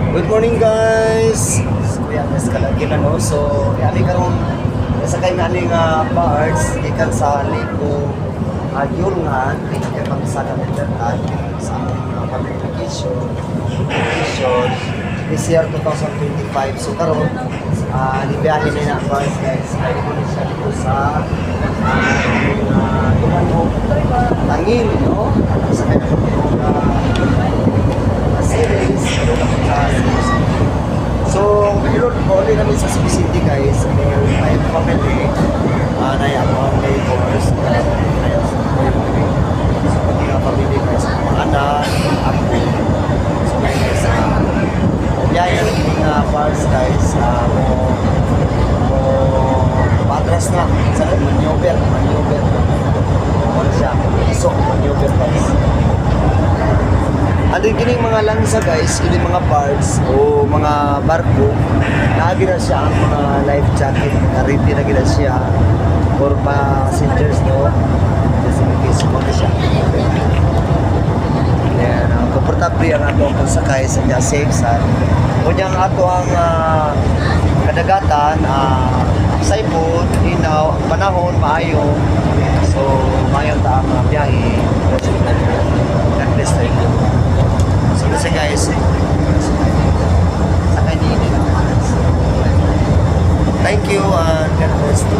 Good morning guys! Kuya Andres Kalagin So, yani karong nasakay na ni nga parts ikan sa Ligo Yulngan kaya pang sa kapitan sa aming mga public vacation this year 2025. So karon libiyahin na na parts guys. Ay ko na siya dito sa Tangil, no? Sa series. So, ngayon po ulit namin sa Cebu City guys. May family. May ako, may course. May pati nga family guys. Mga anak, ako. So, may guys. Yaya ng mga bars guys. Patras na. Sa manyover. Ano siya? Isok manyover guys. Ano yung mga langsa guys, yung mga parts o mga barko, naagi na siya ang mga life jacket, na-ready na gina siya for passengers, no? Just in case, mga siya. Then, komportable ang ato ang pagsakay sa niya safe side. Kunyang ato ang kadagatan, saipod, linaw, panahon, maayo. So, maayo ta ang biyahe. God bless tayo. So, kasi guys, sakay din. Thank you and God bless you.